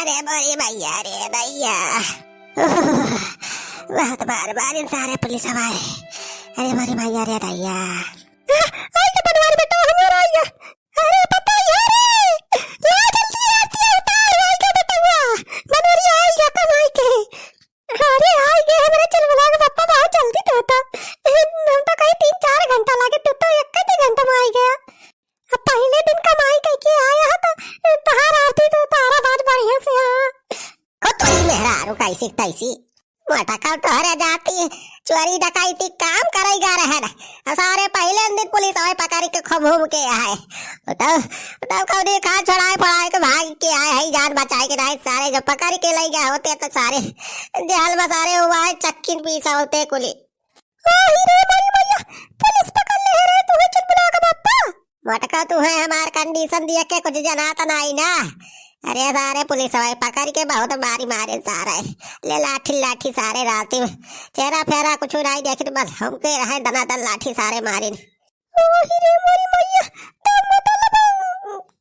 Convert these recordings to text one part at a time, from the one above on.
अरे मोरी भैया रे भैया, बहुत बार बार इन सारे पुलिस हमारे। अरे मोरी भैया रे भैया, आई के बनवारी बेटा हमारा आया। अरे पता यार ला जल्दी आती है उतार आई के बेटा हुआ बनवारी आई क्या कमाई के। अरे आई के हमारे चल बुला के पापा बहुत जल्दी तो होता, हम तो कहीं 3-4 घंटा लगे, तू तो 1 घंटा में आई गया। अब पहले दिन कमाई कह के आया तो तहार आती तो तारा बात बढ़िया से। हाँ तो मेहरारू कैसी तैसी मोटा का तोहरे जाती चोरी डकाइती काम करेगा रहे सारे पहले दिन पुलिस आए पकड़ के खूब घूम के आए। तब कभी खा छुड़ाए पड़ाए के भाग के आए है जान बचाए के नहीं सारे जो पकड़ के ले गए होते तो सारे जेल में सारे हुआ है चक्की पीसा होते कुली। पुलिस पकड़ ले रहे तू है चुटपुला का बापा मोटका तू है हमार कंडीशन दिया के कुछ जनाता नहीं ना। अरे सारे पुलिस वाले पकड़ के बहुत मारी मारे सारे ले लाठी सारे राती में चेहरा फेरा कुछ नहीं देखे तो बस हमके रहे दनादन लाठी सारे मारे। ओही रे मोरी मैया तो मतलब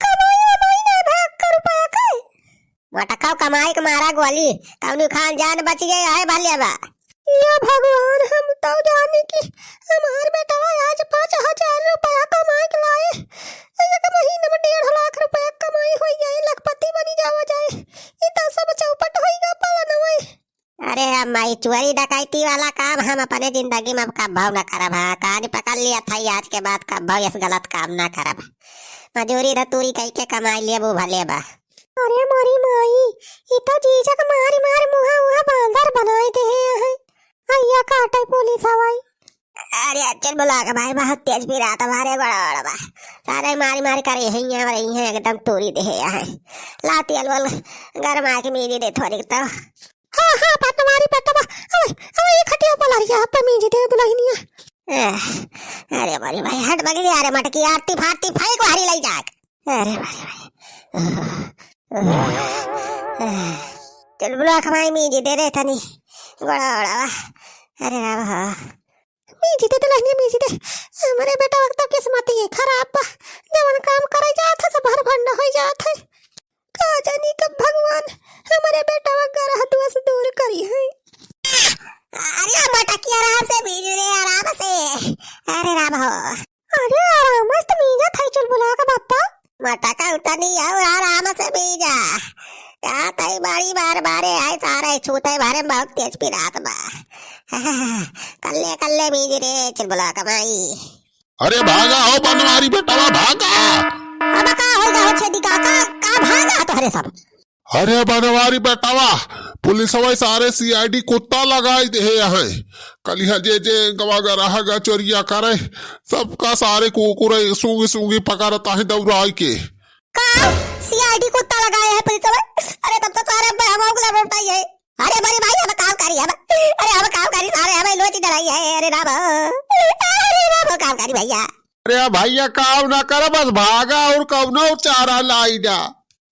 कमाई ना भाग कर रुपया के मोटका कमाई के मारा गोली कौन खान जान बच गए है भले बा। या भगवान हम तो जाने की हमार बेटा आज 5,000 रुपया कमाई के लाए, एक महीने में 1.5 लाख रुपया कमाई हो जाए, लखपति बनी जावा जाए, ये तो सब चौपट होएगा पालन होए। अरे अम्माई चोरी डकैती वाला काम हम अपने जिंदगी में कब न करब। कान पकड़ लिया था आज के बाद कब इस गलत काम ना करब। मजूरी धतूरी कह के कमाई लिए वो भले बा। अरे मोरी माई ये तो जीजा का मारी मारी मुहा उहा बांदर बनाए दे है आया काटे पुलिस हवाई। अरे चल बुला के भाई बहुत तेज भी रहा तुम्हारे बड़ा बा सारे मारी मारी कर यही है एकदम तोरी दे है लाती अलवल गरमा के मेरी दे थोड़ी तो। हाँ हाँ पटवारी पटवा अबे ये खटिया पला रही है पे मेरी दे बुलाइनिया। अरे मारी भाई हट बगली अरे मटकी आरती फारती फेंक भारी लई जाक। अरे भाई चल बुला के भाई मेरी दे रे तनी बड़ा अरे बाबा मीजी दे लहनी मीजी दे हमारे बेटा वक्त किस्मत ये खराब बा जवन काम करे जात है सब हर भंड हो जात है का जानी कब भगवान हमारे बेटा वगैरह दुआ से दूर करी है। अरे बेटा की आराम से मीजी रे आराम से। अरे राम हो अरे आराम मस्त मीजा था चल बुला का बापा मटा का उतर नहीं आओ आराम से मीजा क्या तई बारी बार बारे आए सारे छूते बारे बहुत तेज पी रात बा कल्ले बीज रे चल बुला कमाई। अरे भागा हो बनवारी बेटा भागा। अब का होगा हो छेदी का भागा तोहरे सब। अरे बनवारी बेटावा पुलिस वाले सारे सीआईडी कुत्ता लगाई दे है कलिया जे गवागा रहा चोरिया करे सबका सारे कुकुरे सूंगी पकड़ता है दौड़ाई के। सीआईडी कुत्ता लगाया है पुलिस वाले। अरे तब तो सारे हम को लड़ाई है। अरे बड़ी भाई अब काम करी अब अरे अब काम करी सारे हमें लोची डराई है। अरे राम काम करी भैया। अरे भैया काम ना कर बस भागा और कौनो चारा लाई जा।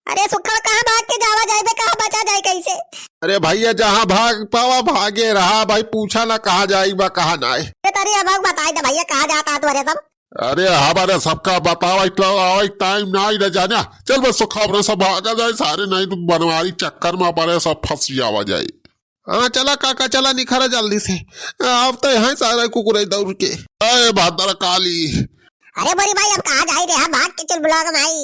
अरे सुखा कहाँ भाग के जावा जाए बे कहाँ बचा जाए कैसे। अरे भैया जहाँ भाग पावा भागे रहा भाई पूछा ना कहाँ जाएगा कहाँ ना तारी अब बताई दे भैया कहाँ जाता तुम्हारे सब। अरे हमारे सबका बताओ टाइम ना ही जाना चल बस खबरें सब भागा जाए सारे नहीं तो बनवारी चक्कर में पड़े सब फंस जावा जाए। हाँ चला काका चला निखरा जल्दी से अब तो यहाँ सारे कुकुरे दौड़ के अरे भादर काली। अरे बड़ी भाई अब कहाँ जाए रे हम भाग के चल बुला भाई।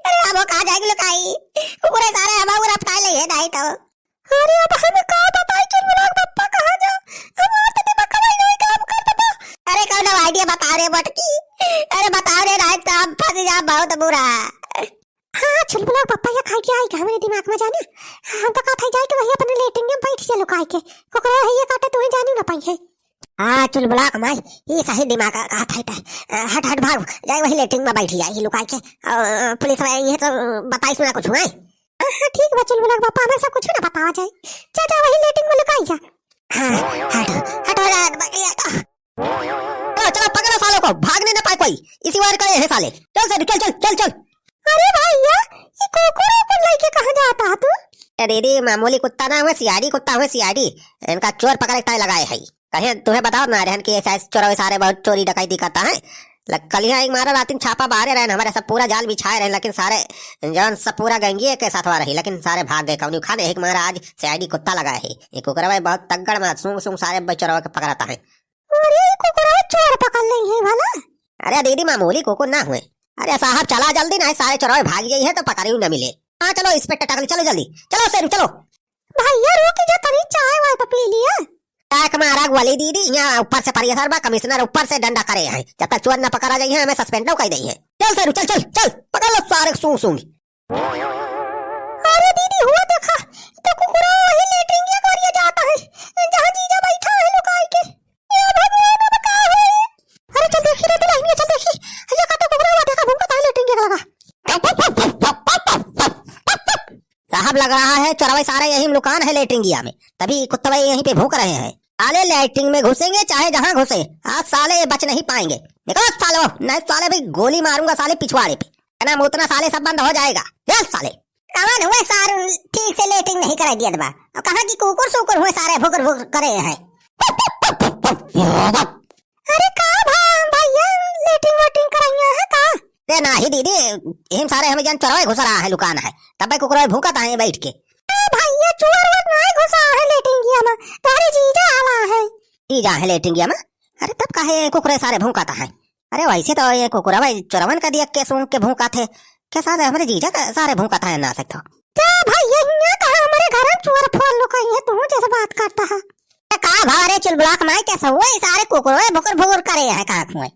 अरे अब कहाँ जाएगी लुकाई कुकुरे सारे हम और अब ले है नहीं तो। अरे अब हमें कहाँ बताई चल बुला पापा कहाँ जा हम और तो दिमाग कमाई नहीं काम करता था। अरे कौन आइडिया बता रे बटकी अरे बताओ रे रात तो हम फंस जा बहुत बुरा। हाँ चल बुला पापा ये खा के आएगा मेरे दिमाग में जाना हम तो कहा जाए कि वही अपने लेटेंगे बैठ चलो काय के कुकुरे है ये काटे तुम्हें जानी ना पाई है। हाँ चल बुला कमाई ये सही दिमाग का था हट हट भाग जाए वही लेटिंग में बैठी जाए लुका के पुलिस वाले ये तो बताई सुना कुछ हुआ। हाँ ठीक है चल बुला पापा हमें सब कुछ ना बतावा जाए चाचा वही लेटिंग में लुकाई जा। हाँ हट चलो पकड़ो सालों को भागने ना पाए कोई इसी बार करे है साले चल से निकल चल चल। अरे भैया ये कुकुरे को लेके कहाँ जाता तू। अरे दीदी मामूली कुत्ता ना हुआ सीआईडी कुत्ता हुआ सीआईडी इनका चोर पकड़ लगाए है कहे तुम्हें बताओ ना रहन की ऐसा चोर सारे बहुत चोरी डकैती करता है कल यहाँ एक मारा रात छापा बाहर रहे हमारे सब पूरा जाल बिछाए रहे, लेकिन सारे जौन सब पूरा गंगी के साथ रही, लेकिन सारे भाग गए। कौन खाने एक मारा आज सीआईडी कुत्ता लगा है। एक कुकरा बहुत तगड़ में सूंघ सूंघ सारे बचरवा के पकड़ता है। अरे कुकरा चोर पकड़ लेंगे भला। अरे दीदी मामूली कुकुर ना हुए। अरे साहब चला जल्दी, ना सारे चोरवे भाग गई है तो पकड़ी न मिले। हाँ चलो इंस्पेक्टर टकली, चलो जल्दी चलो शेरू चलो। भैया रोकी जो तनी चाय वाय तो पी लिया। मारा वाली दीदी यहाँ ऊपर से परिसर बा, कमिश्नर ऊपर से डंडा करे हैं। जब तक चोर न पकड़ा जाए हमें सस्पेंड न कर दी है। चल शेरू चल चल चल पकड़ लो सारे सूंघ सूंघ। अरे दीदी हुआ देखा तो कुकुरा वही लेटरिंग के करिए जाता है जहाँ जीजा बैठा है लुकाई के। ये भगवान अब का है। अरे चल देखी रे लाइन में, चल देखी ये का तो कुकुरा हुआ देखा भूखा था लेटरिंग के लगा। साहब लग रहा है चोरवे सारे यही लुकान है लेटरिंगिया में, तभी कुत्ते यहीं पे भूख रहे हैं। साले लैट्रिन में घुसेंगे चाहे जहाँ घुसे, आज साले बच नहीं पाएंगे। देखो सालो नहीं साले भाई गोली मारूंगा साले पिछवाड़े पे ना, उतना साले सब बंद हो जाएगा। चल साले कमान हुए सारे ठीक से लेटरिन नहीं करा दिया दबा और कहा कि कुकुर सुकुर हुए सारे भुकर भुकर करे हैं। अरे का भैया लेटरिन वेटरिन कराइया है का? रे नहीं दीदी हम सारे हमें जान चोरवे घुस रहा है लुकान है, तब कुकुर भूखा था बैठ के। भैया चोर वोर नहीं घुसा है लेटरिंगिया में, तारे जीजा आला है। जीजा है लेटरिंगिया में? अरे तब काहे कुकुरे सारे भूखा है? अरे वैसे तो ये कुकुरा भाई चोरवन का दिया के सूंघ के भूखा थे, क्या सारे हमारे जीजा का सारे भूखा था ना सकता। क्या भैया यहाँ कहा हमारे घर में चोर फोड़ लुकाई है, तू जैसे बात करता है। का भारे चुलबुलाक माई कैसा हुआ सारे कुकुरे भुकर भुकर करे हैं कहाँ हुए।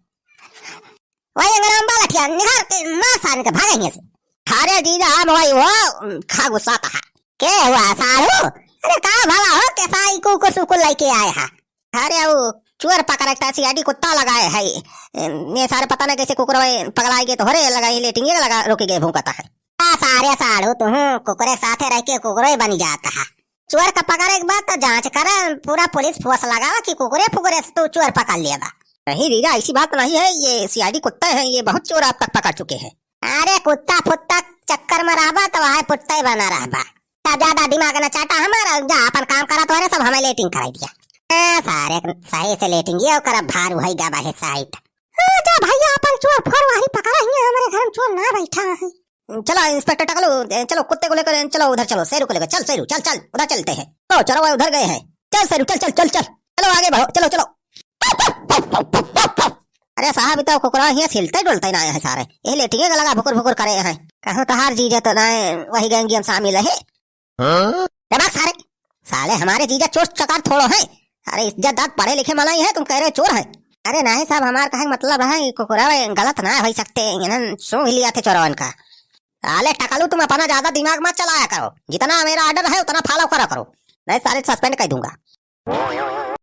वही अंगराम बाला ठिया निगार के मार सारे के भागेंगे से। अरे जीजा हम वही वो खा गुस्सा था। क्या हुआ सारू? अरे का भला हो कैसा कुकुर सुकुर लेके आए हैं? अरे वो चोर पकड़ता सीआईडी कुत्ता लगाए है, ये सारे पता नहीं कैसे कुकुर पकड़ाएंगे तो हरे लगाई लेटिंगे लगा रोके गए भूखता है। सारे सारू तुम कुकुरे साथे रह के कुकुरे बन जाता है। चोर का पकड़े के बाद तो जांच कर पूरा पुलिस फोर्स लगावा कि कुकुरे फुकुरे तो चोर पकड़ लिया। नहीं दीदा ऐसी बात नहीं है, ये सीआईडी कुत्ता है, ये बहुत चोर अब तक पकड़ चुके हैं। अरे कुत्ता फुत्ता चक्कर में रहा तो वह कुत्ता ही बना रहा, ज्यादा दिमाग न चाटा हमारा, जा अपन काम करा तो सब हमें लेटिंग कराई दिया। सारे सही से लेटिंग ये कर भार वही गबा है साइड। जा भैया अपन चोर फरवाही पकड़ा है, हमारे घर में चोर ना बैठा है। चलो इंस्पेक्टर टकलू चलो कुत्ते को लेकर चलो उधर, चलो शेरू को लेकर चल शेरू चल चल उधर चलते हैं। तो चलो उधर गए हैं, चल शेरू चल चल चल चल चलो आगे बढ़ो चलो चलो। अरे साहब इतना कुकुरा यहाँ सिलते डुलते ना है सारे, ये लेटिंगे लगा भुकुर भुकुर करे हैं। कहो तो हार जीजा तो ना वही गैंगी शामिल है। सारे साले हमारे जीजा चोर चकार थोड़ो है। अरे इज्जतदार पढ़े लिखे मलाई है, तुम कह रहे चोर है? अरे नहीं साहब हमारे कहे मतलब है कुकुरा गलत ना हो सकते, सूंघ लिया थे चोरवन का। साले टकलू तुम अपना ज्यादा दिमाग मत चलाया करो, जितना मेरा ऑर्डर है उतना फॉलो करा करो, नहीं सारे सस्पेंड कर दूंगा।